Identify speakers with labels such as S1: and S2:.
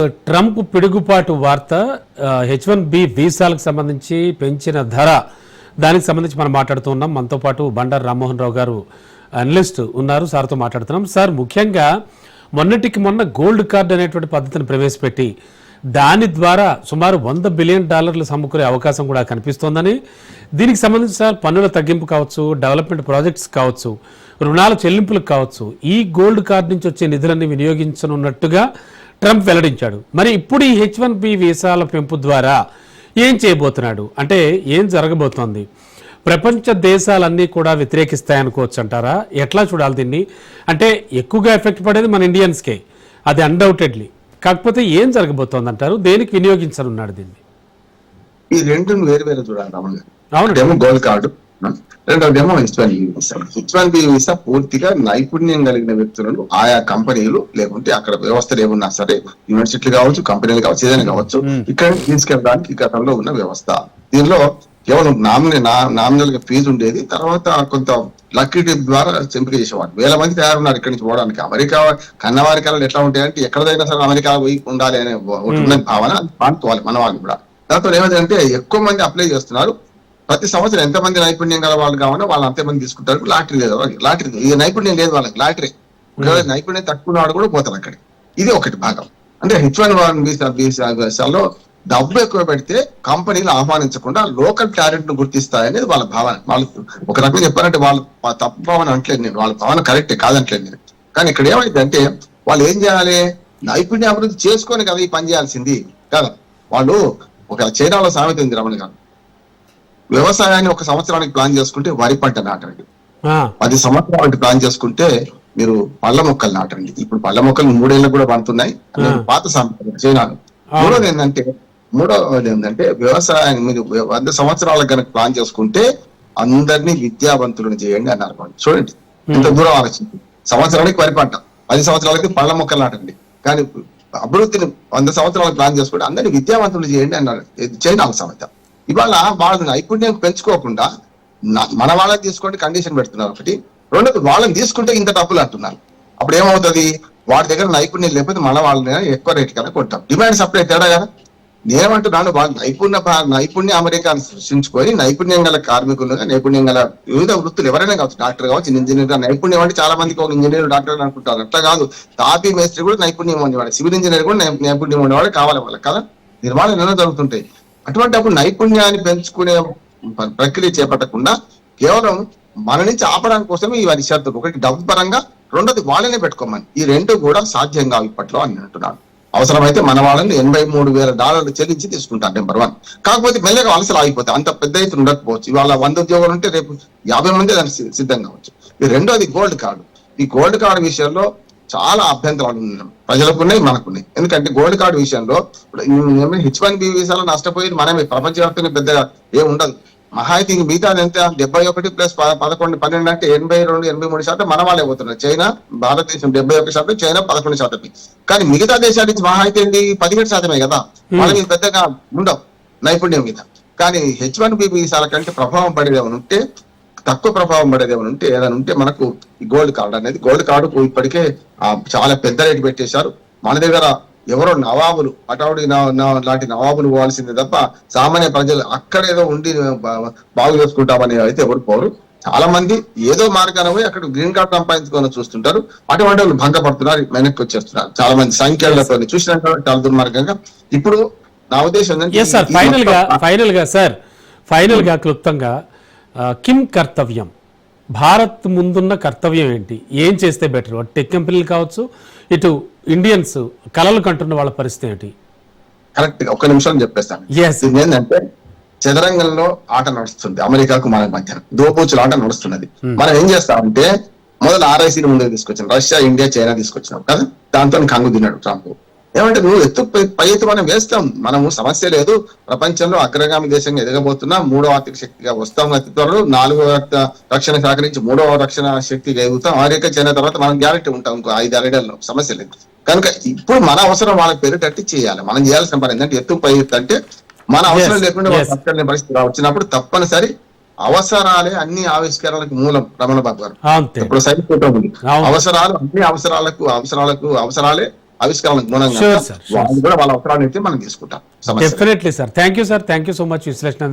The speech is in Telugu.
S1: ట్రంప్ పిడుగుపాటు వార్త H1B వీసాలకు సంబంధించి పెంచిన ధర, దానికి సంబంధించి మనం మాట్లాడుతూ ఉన్నాం. మనతో పాటు బండారు రామ్మోహన్ రావు గారు అనలిస్ట్ ఉన్నారు. సార్తో మాట్లాడుతున్నాం. సార్, ముఖ్యంగా మొన్నటికి మొన్న గోల్డ్ కార్డ్ అనేటువంటి పద్ధతిని ప్రవేశపెట్టి దాని ద్వారా సుమారు $100 బిలియన్ సమకూరే అవకాశం కూడా కనిపిస్తోందని, దీనికి సంబంధించి సార్ పన్నుల తగ్గింపు కావచ్చు, డెవలప్మెంట్ ప్రాజెక్ట్స్ కావచ్చు, రుణాల చెల్లింపులకు కావచ్చు, ఈ గోల్డ్ కార్డ్ నుంచి వచ్చే నిధులన్నీ వినియోగించనున్నట్టుగా ట్రంప్ వెల్లడించాడు. మరి ఇప్పుడు ఈ H1B వీసాల పెంపు ద్వారా ఏం చేయబోతున్నాడు, అంటే ఏం జరగబోతోంది? ప్రపంచ దేశాలన్నీ కూడా వ్యతిరేకిస్తాయనుకోవచ్చు అంటారా? ఎట్లా చూడాలి దీన్ని? అంటే ఎక్కువగా ఎఫెక్ట్ పడేది మన ఇండియన్స్కే, అది అన్డౌటెడ్లీ. కాకపోతే ఏం జరగబోతోంది అంటారు? దేనికి వినియోగించనున్నాడు దీన్ని?
S2: ఈ రెండు వేరు వేరు చూడాలి రామన్ గారు.
S1: అవును,
S2: గోల్డ్ కార్డు, రెండోదేమో H1B వీసా పూర్తిగా నైపుణ్యం కలిగిన వ్యక్తులను ఆయా కంపెనీలు లేకుంటే అక్కడ వ్యవస్థలు ఏమున్నా సరే, యూనివర్సిటీలు కావచ్చు, కంపెనీలు కావచ్చు, ఏదైనా కావచ్చు, ఇక్కడ తీసుకెళ్ళడానికి గతంలో ఉన్న వ్యవస్థ. దీనిలో కేవలం నామినల్ గా ఫీజు ఉండేది. తర్వాత కొంత లక్కీ టిప్ ద్వారా ఎంపిక చేసేవాడు. వేల మంది తయారున్నారు ఇక్కడి నుంచి పోవడానికి. అమెరికా కన్నవారి కళలు ఎట్లా ఉంటాయంటే ఎక్కడైనా సరే అమెరికా పోయి ఉండాలి అనే భావన పాడుకోవాలి మన వాళ్ళు కూడా. దాంతో ఏమైందంటే ఎక్కువ మంది అప్లై చేస్తున్నారు. ప్రతి సంవత్సరం ఎంతమంది నైపుణ్యం గల వాళ్ళు కావాలో వాళ్ళు అంతమంది తీసుకుంటారు. లాటరీ లేదు, లాటరీ ఇది నైపుణ్యం లేదు వాళ్ళకి, లాటరీ. నైపుణ్యం తక్కువ వాడు కూడా పోతారు అక్కడ. ఇది ఒకటి భాగం. అంటే H1B వీసాలో డబ్బు ఎక్కువ పెడితే కంపెనీలు ఆహ్వానించకుండా లోకల్ టాలెంట్ ను గుర్తిస్తాయనేది వాళ్ళ భావన. వాళ్ళు ఒక రకంగా చెప్పారంటే వాళ్ళు తప్పు భావన అంటలేదు నేను, వాళ్ళ భావన కరెక్టే కాదంటలేదు నేను. కానీ ఇక్కడ ఏమైందంటే వాళ్ళు ఏం చేయాలి, నైపుణ్య అభివృద్ధి చేసుకొని కదా ఈ పని చేయాల్సింది కదా. వాళ్ళు ఒక చైనాలో సామెత ఉంది రమణ గారు, వ్యవసాయాన్ని ఒక సంవత్సరానికి ప్లాన్ చేసుకుంటే వరి పంట నాటండి, 10 సంవత్సరాలకి ప్లాన్ చేసుకుంటే మీరు పళ్ళ మొక్కలు నాటండి. ఇప్పుడు పళ్ళ మొక్కలు 3 ఏళ్ళకు కూడా పండుతున్నాయి, పాత సామెత చైనాలో. మూడవది ఏంటంటే వ్యవసాయాన్ని మీరు 100 సంవత్సరాలకు కనుక ప్లాన్ చేసుకుంటే అందరినీ విద్యావంతులను చేయండి అన్నారు. చూడండి ఎంత దూరం ఆలోచించి, సంవత్సరానికి వరి పంట, 10 సంవత్సరాలకి పళ్ళ మొక్కలు నాటండి. కానీ అభివృద్ధిని 100 సంవత్సరాలకు ప్లాన్ చేసుకుంటే అందరినీ విద్యావంతులు చేయండి అన్నారు చైనాల సమస్య. ఇవాళ వాళ్ళ నైపుణ్యం పెంచుకోకుండా మన వాళ్ళని తీసుకోండి కండిషన్ పెడుతున్నారు ఒకటి. రెండోది వాళ్ళని తీసుకుంటే ఇంత డబ్బులు అంటున్నారు. అప్పుడు ఏమవుతుంది, వాడి దగ్గర నైపుణ్యం లేకపోతే మన వాళ్ళని ఎక్కువ రేటు కన్నా కొంటాం. డిమాండ్ సప్లై తేడా కదా. నేనేమంటున్నాను, వాళ్ళు నైపుణ్య అమెరికాను సృష్టించుకొని నైపుణ్యం గల కార్మికులుగా, నైపుణ్యం గల వివిధ వృత్తులు ఎవరైనా కావచ్చు, డాక్టర్ కావచ్చు, ఇంజనీర్. నైపుణ్యం అంటే చాలా మందికి ఒక ఇంజనీర్ డాక్టర్ అనుకుంటారు, అట్లా కాదు. తాపీ మేస్త్రి కూడా నైపుణ్యం ఉండేవాడు, సివిల్ ఇంజనీర్ కూడా నైపుణ్యం ఉండేవాడు కావాలి వాళ్ళకి కదా. నిర్మాణాలు ఎన్నో జరుగుతుంటాయి. అటువంటి అప్పుడు నైపుణ్యాన్ని పెంచుకునే ప్రక్రియ చేపట్టకుండా కేవలం మన నుంచి ఆపడానికి కోసమే ఇవన్నీ షరతులు. ఒకటి డబ్బు పరంగా, రెండోది వాళ్ళనే పెట్టుకోమని. ఈ రెండు కూడా సాధ్యం కావు ఇప్పట్లో అని అంటున్నాను. అవసరమైతే మన వాళ్ళని $82,000 చెల్లించి తీసుకుంటారు, నెంబర్ 1. కాకపోతే మెల్లగా వలసలు ఆగిపోతాయి, అంత పెద్ద ఎత్తున ఉండకపోవచ్చు. ఇవాళ 100 ఉద్యోగాలు ఉంటే రేపు 50 మంది దానికి సిద్ధంగా కావచ్చు. ఈ రెండోది గోల్డ్ కార్డు. ఈ గోల్డ్ కార్డు విషయంలో చాలా అభ్యంతరాలు ఉన్నాయి, ప్రజలకు ఉన్నాయి, మనకున్నాయి. ఎందుకంటే గోల్డ్ కార్డు విషయంలో H1B వీసాలో నష్టపోయేది మనమే, ప్రపంచవ్యాప్తంగా పెద్దగా ఏమి ఉండదు. మహా అయితే మిగతా ఎంత 71 ప్లస్ 11, 12 అంటే 82-83% మన వాళ్ళే పోతున్నారు. చైనా, భారతదేశం 71%, చైనా 11%. కానీ మిగతా దేశాల నుంచి మహా అయితే 17% కదా. వాళ్ళ మీద పెద్దగా ఉండవు నైపుణ్యం మీద. కానీ H1B వీసాల కంటే ప్రభావం పడేది ఏమైనా ఉంటే, తక్కువ ప్రభావం పడేది ఏమైనా ఉంటే, ఏదైనా ఉంటే మనకు ఈ గోల్డ్ కార్డు అనేది. గోల్డ్ కార్డు ఇప్పటికే చాలా పెద్ద రేటు పెట్టేశారు. మన దగ్గర ఎవరో నవాబులు, అటౌడి లాంటి నవాబులు పోవాల్సిందే తప్ప సామాన్య ప్రజలు అక్కడేదో ఉండి బాగు చేసుకుంటామని అయితే ఎవరు పోరు. చాలా మంది ఏదో మార్గాన పోయి అక్కడ గ్రీన్ కార్డు సంపాదించుకొని చూస్తుంటారు. అటువంటి వాళ్ళు భంగపడుతున్నారు, వెనక్కి వచ్చేస్తున్నారు. చాలా మంది సంఖ్యలతో చూసినట్టు చాలా దుర్మార్గంగా. ఇప్పుడు నా ఉద్దేశం
S1: ఫైనల్ గా క్లుప్తంగా కిమ్ కర్తవ్యం, భారత్ ముందున్న కర్తవ్యం ఏంటి? ఏం చేస్తే బెటర్? టెక్ కంపెనీలు కావచ్చు, ఇటు ఇండియన్స్ కలలు కంటున్న వాళ్ళ పరిస్థితి ఏంటి?
S2: కరెక్ట్ గా 1 నిమిషం చెప్పేస్తాను. ఏంటంటే చదరంగంలో ఆట నడుస్తుంది, అమెరికాకు మన మధ్య దోపూచుల ఆట నడుస్తున్నది. మనం ఏం చేస్తామంటే మొదలు RICని ముందుకు తీసుకొచ్చాం, రష్యా, ఇండియా, చైనా తీసుకొచ్చినాం కదా. దాంతో కంగు తిన్నాడు ట్రంప్. ఏమంటే నువ్వు పై ఎత్తు మనం వేస్తాం, మనము సమస్య లేదు. ప్రపంచంలో అగ్రగామి దేశంగా ఎదగబోతున్నా, 3వ ఆర్థిక శక్తిగా వస్తాం అతి త్వరలో. 4వ రక్షణ శాఖ నుంచి 3వ రక్షణ శక్తిగా ఎదుగుతాం. అమెరికా, చైనా తర్వాత మనం గ్యారెంటీ ఉంటాం ఇంకో 5-6 సమస్య లేదు. కనుక ఇప్పుడు మన అవసరం వాళ్ళకి పెరిగేటట్టు చేయాలి. మనం చేయాల్సిన పని ఏంటంటే ఎత్తు పై ఎత్తు అంటే మన అవసరం లేకుండా వాళ్ళు పరిస్థితి వచ్చినప్పుడు తప్పనిసరి అవసరాలే అన్ని ఆవిష్కరణలకు మూలం. రమణ బాబు గారు ఇప్పుడు సైన్స్ ఉంది, అవసరాలు అన్ని అవసరాలే ఆవిష్కరణ గుణంగా
S1: Sure, sir. Sure.
S2: వాళ్ళు కూడా వాళ్ళ అవసరాన్ని అయితే మనం తీసుకుంటాం సమస్య
S1: definitely sir. Thank you so much విశ్లేషణ